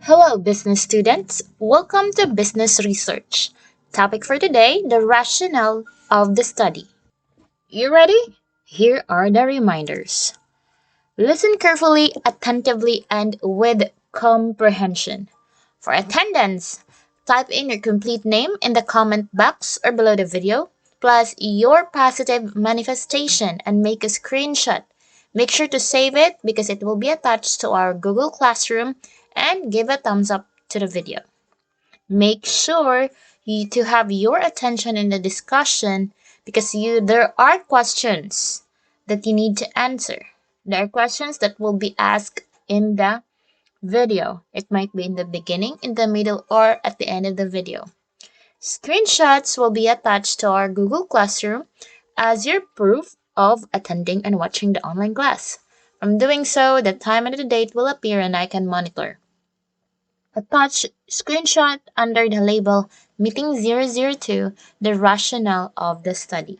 Hello, business students. Welcome to Business Research. Topic for today, the rationale of the study. You ready? Here are the reminders. Listen carefully, attentively, and with comprehension. For attendance, type in your complete name in the comment box or below the video, plus your positive manifestation and make a screenshot. Make sure to save it because it will be attached to our Google Classroom and give a thumbs up to the video. Make sure to have your attention in the discussion because there are questions that you need to answer. There are questions that will be asked in the video. It might be in the beginning, in the middle, or at the end of the video. Screenshots will be attached to our Google Classroom as your proof of attending and watching the online class. From doing so, the time and the date will appear and I can monitor. Attach screenshot under the label Meeting 002, the rationale of the study.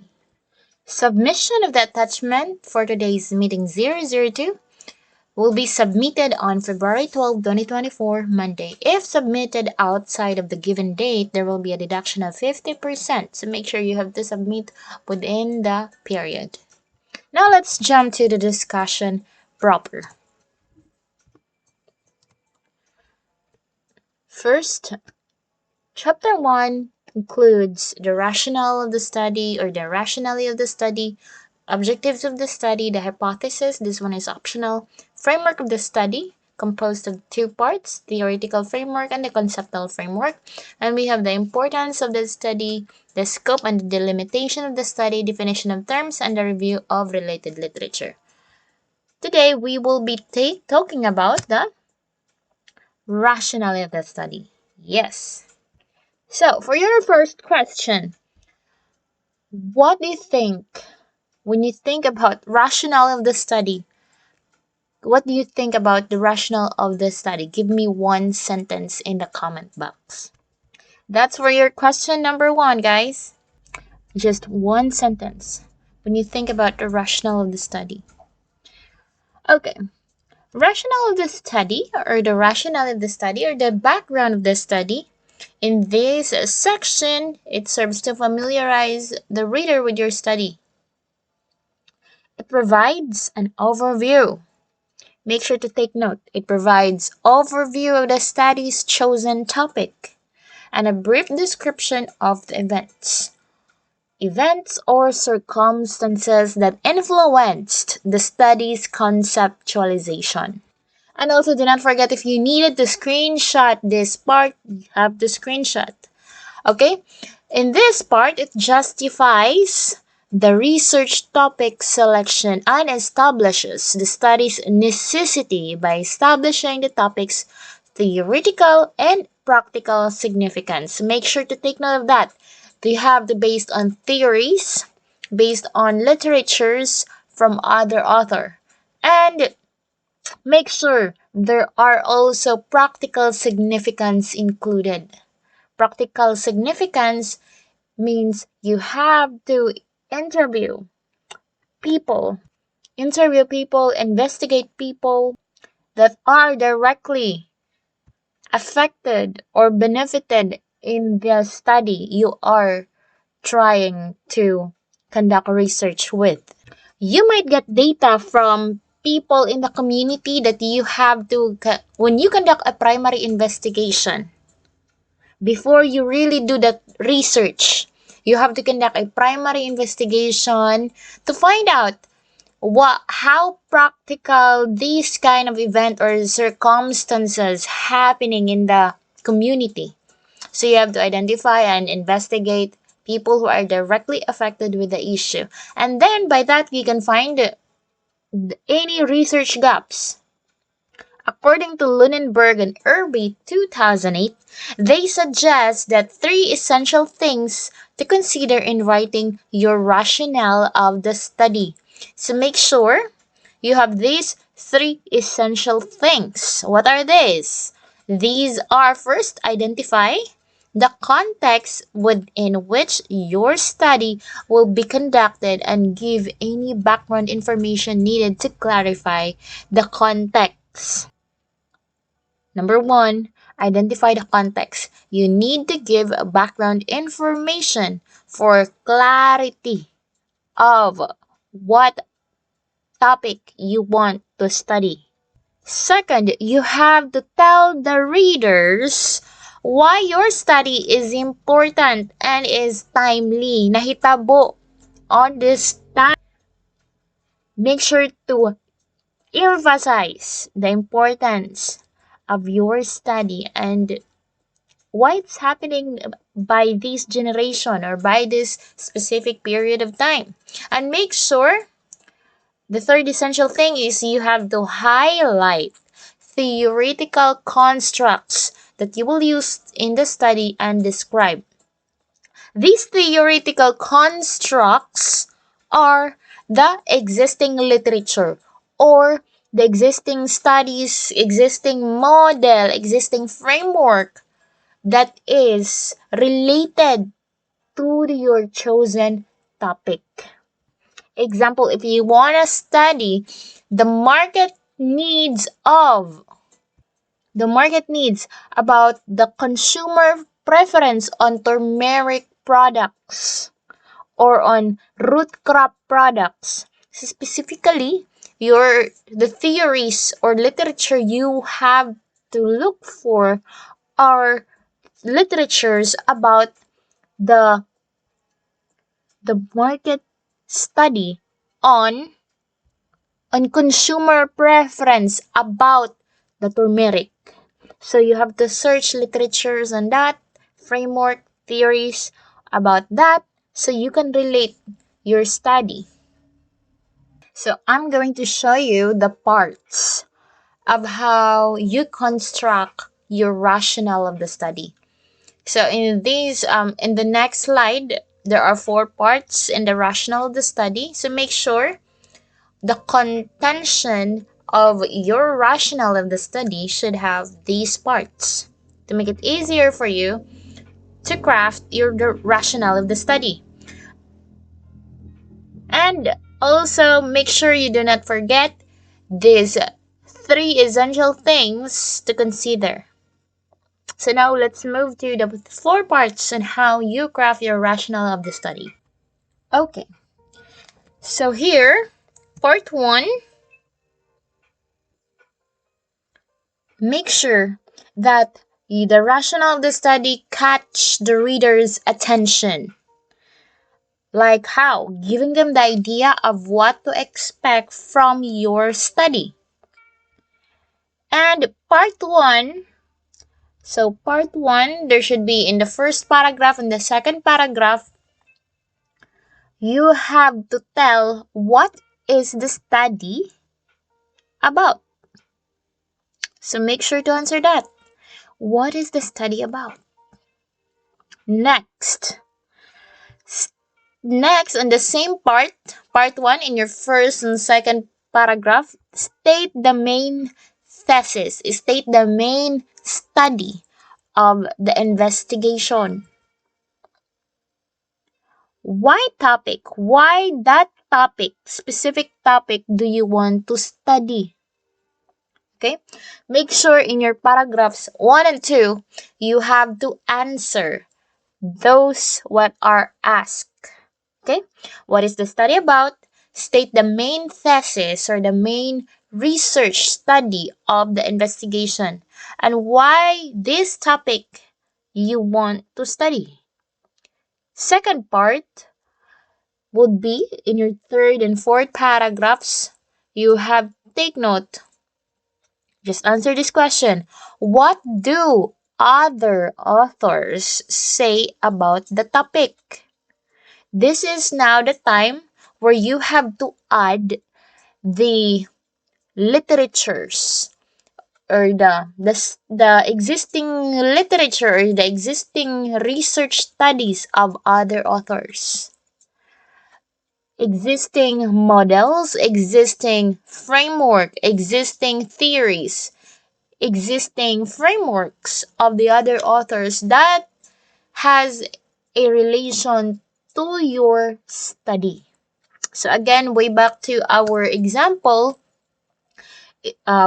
Submission of the attachment for today's Meeting 002 will be submitted on February 12, 2024, Monday. If submitted outside of the given date, there will be a deduction of 50%, so make sure you have to submit within the period. Now let's jump to the discussion proper. First, Chapter 1 includes the rationale of the study or the rationality of the study, objectives of the study, the hypothesis, this one is optional, framework of the study, composed of two parts, theoretical framework and the conceptual framework, and we have the importance of the study, the scope and the delimitation of the study, definition of terms, and the review of related literature. Today, we will be talking about the rationality of the study. Yes. So, for your first question, what do you think when you think about rationale of the study? What do you think about the rationale of the study? Give me one sentence in the comment box. That's for your question number 1, guys. Just one sentence when you think about the rationale of the study. Okay. Rationale of the study or the rationale of the study or the background of the study. In this section, it serves to familiarize the reader with your study. It provides an overview. Make sure to take note. It provides overview of the study's chosen topic and a brief description of the events. Events or circumstances that influenced the study's conceptualization. And also, do not forget, if you needed to screenshot this part, you have to screenshot. Okay? In this part, it justifies the research topic selection and establishes the study's necessity by establishing the topic's theoretical and practical significance. Make sure to take note of that. They have the based on theories, based on literatures from other author. And make sure there are also practical significance included. Practical significance means you have to interview people, investigate people that are directly affected or benefited in the study you are trying to conduct research with. You might get data from people in the community that you have to, when you conduct a primary investigation, before you really do the research, you have to conduct a primary investigation to find out how practical this kind of event or circumstances happening in the community. So you have to identify and investigate people who are directly affected with the issue. And then by that, you can find any research gaps. According to Lunenberg and Irby 2008, they suggest that 3 essential things to consider in writing your rationale of the study. So make sure you have these 3 essential things. What are these? These are, first, identify the context within which your study will be conducted and give any background information needed to clarify the context. Number 1, Identify the context. You need to give background information for clarity of what topic you want to study. Second, you have to tell the readers why your study is important and is timely. Nahitabo on this time. Make sure to emphasize the importance of your study and why it's happening by this generation or by this specific period of time. And make sure the third essential thing is you have to highlight theoretical constructs that you will use in the study and describe. These theoretical constructs are the existing literature or the existing studies, existing model, existing framework that is related to your chosen topic. Example, if you want to study the market needs of the market needs about the consumer preference on turmeric products or on root crop products. So specifically, the theories or literature you have to look for are literatures about the the market study on consumer preference about the turmeric. So you have to search literatures on that, framework, theories about that, so you can relate your study. So I'm going to show you the parts of how you construct your rationale of the study. So in the next slide, there are 4 parts in the rationale of the study. So make sure the contention of your rationale of the study should have these parts to make it easier for you to craft your rationale of the study. And also make sure you do not forget these 3 essential things to consider. So now let's move to the 4 parts on how you craft your rationale of the study. Okay, so here, part 1, make sure that the rationale of the study catch the reader's attention. Like how? Giving them the idea of what to expect from your study. And part 1, so part 1, there should be in the first paragraph and the second paragraph, you have to tell what is the study about. So make sure to answer that. What is the study about? Next, on the same part 1, in your first and second paragraph, state the main thesis, state the main study of the investigation. Why topic? Why that topic, specific topic do you want to study? Okay, make sure in your paragraphs 1 and 2, you have to answer those what are asked. Okay, what is the study about? State the main thesis or the main research study of the investigation and why this topic you want to study. Second part would be in your third and fourth paragraphs. You have take note. Just answer this question. What do other authors say about the topic? This is now the time where you have to add the literatures or the existing literature or the existing research studies of other authors. Existing models, existing framework, existing theories, existing frameworks of the other authors that has a relation to your study. So again, way back to our example,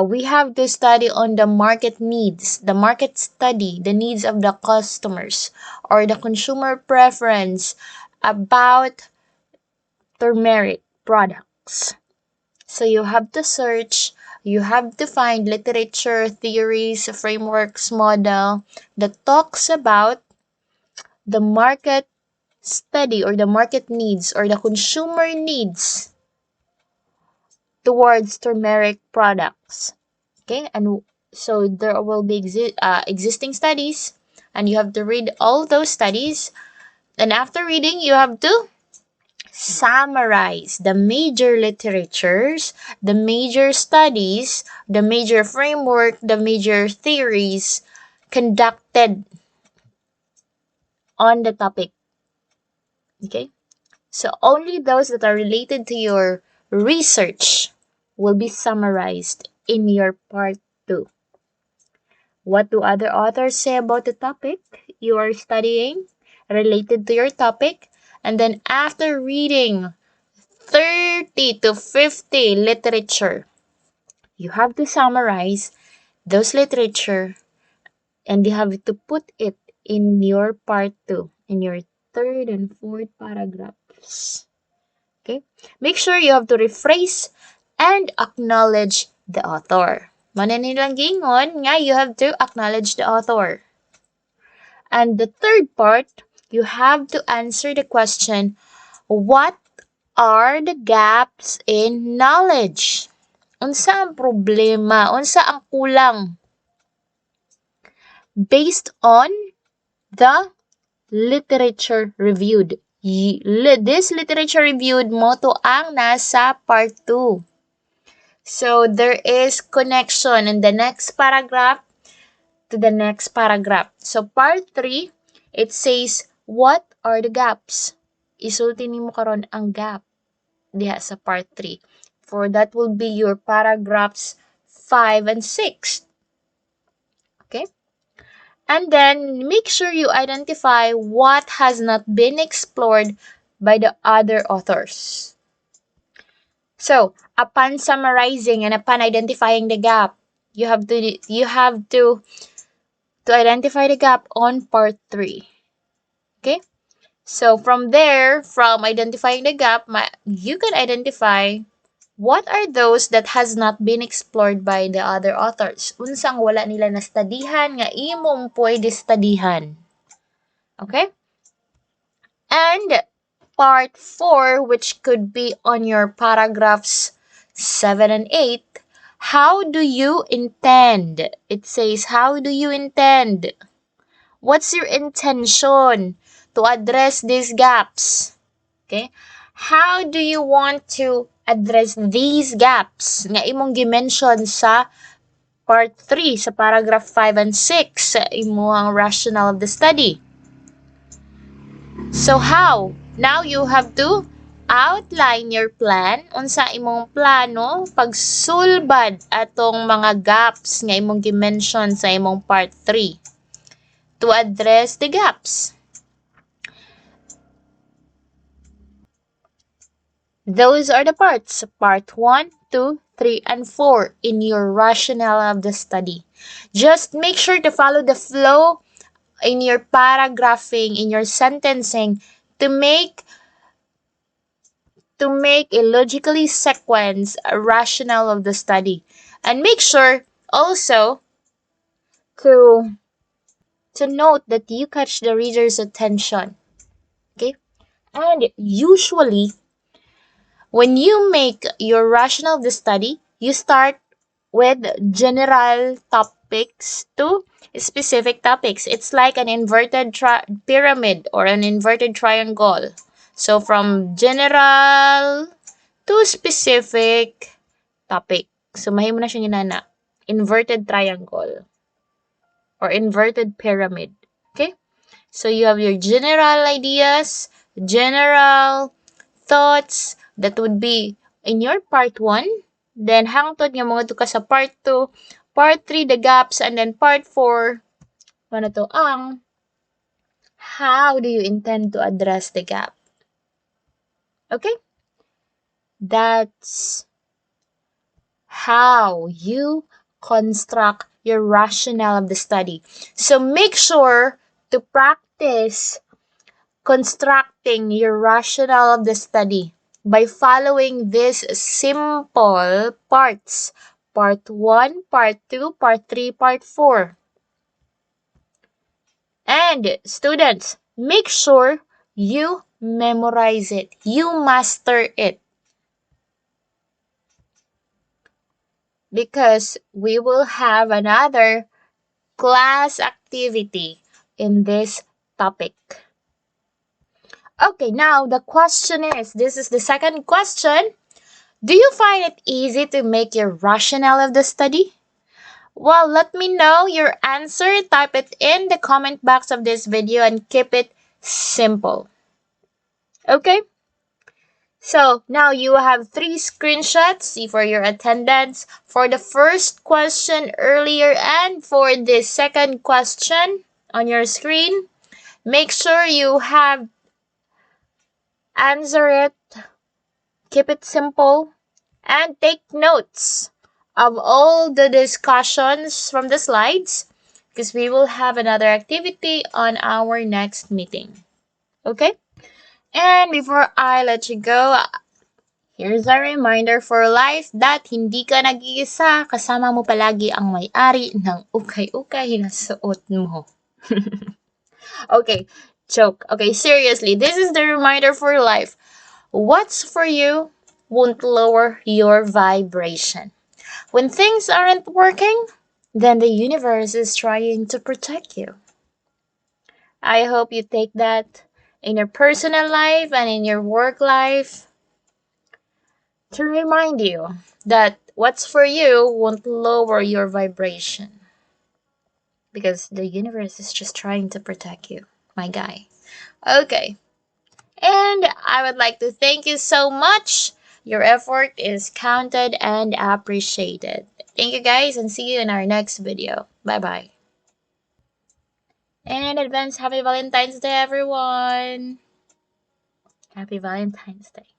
we have to study on the market needs, the market study, the needs of the customers or the consumer preference about turmeric products. So you have to search, you have to find literature, theories, frameworks, model that talks about the market study or the market needs or the consumer needs towards turmeric products. Okay, and so there will be existing studies, and you have to read all those studies. And after reading, you have to summarize the major literatures, the major studies, the major framework, the major theories conducted on the topic. Okay, so only those that are related to your research will be summarized in your part 2. What do other authors say about the topic you are studying related to your topic? And then after reading 30 to 50 literature, you have to summarize those literature and you have to put it in your part 2, in your third and fourth paragraphs. Okay? Make sure you have to rephrase and acknowledge the author. Mananilang gingon nga you have to acknowledge the author. And the third part, you have to answer the question, what are the gaps in knowledge? Unsa ang problema? Unsa ang kulang? Based on the literature reviewed. This literature reviewed mo to ang nasa part 2. So there is connection in the next paragraph to the next paragraph. So part 3, it says, what are the gaps? Isulti nimo karon ang gap diha sa part 3. For that will be your paragraphs 5 and 6. Okay? And then make sure you identify what has not been explored by the other authors. So, upon summarizing and upon identifying the gap, you have to identify the gap on part 3. Okay? So from there, from identifying the gap, you can identify what are those that has not been explored by the other authors. Unsang wala nila na studihan nga imong pwede studihan. Okay? And part 4, which could be on your paragraphs 7 and 8, how do you intend? It says, how do you intend? What's your intention to address these gaps? Okay? How do you want to address these gaps nga imong gimension sa part 3 sa paragraph 5 and 6 sa imong rationale of the study? So how? Now you have to outline your plan. Unsa imong plano pagsulbad atong mga gaps nga imong gimension sa imong part 3 to address the gaps. Those are the parts, part 1, 2, 3, and 4 in your rationale of the study. Just make sure to follow the flow in your paragraphing, in your sentencing to make a logically sequence a rationale of the study. And make sure also to note that you catch the reader's attention. Okay? And usually, when you make your rationale of the study, you start with general topics to specific topics. It's like an inverted pyramid or an inverted triangle. So from general to specific topic. So mahimo na siya ginana. Inverted triangle or inverted pyramid. Okay? So you have your general ideas, general thoughts that would be in your part 1. Then hangtod nga mga ka sa part 2, part 3 the gaps, and then part 4 ano to ang how do you intend to address the gap. Okay? That's how you construct your rationale of the study. So make sure to practice constructing your rationale of the study by following these simple parts. Part 1, Part 2, Part 3, Part 4. And students, make sure you memorize it. You master it. Because we will have another class activity in this topic. Okay, now the question is, this is the second question. Do you find it easy to make your rationale of the study? Well, let me know your answer. Type it in the comment box of this video and keep it simple. Okay? So now you have 3 screenshots. See for your attendance for the first question earlier and for the second question on your screen. Make sure you have answer it. Keep it simple and take notes of all the discussions from the slides because we will have another activity on our next meeting. Okay? And before I let you go, here's a reminder for life that hindi ka nag-iisa, kasama mo palagi ang may-ari ng ukay-ukay na suot mo. Okay, joke. Okay, seriously, this is the reminder for life. What's for you won't lower your vibration. When things aren't working, then the universe is trying to protect you. I hope you take that in your personal life and in your work life to remind you that what's for you won't lower your vibration because the universe is just trying to protect you, my guy. Okay. And I would like to thank you so much. Your effort is counted and appreciated. Thank you guys and see you in our next video. Bye-bye. And in advance, happy Valentine's Day, everyone. Happy Valentine's Day.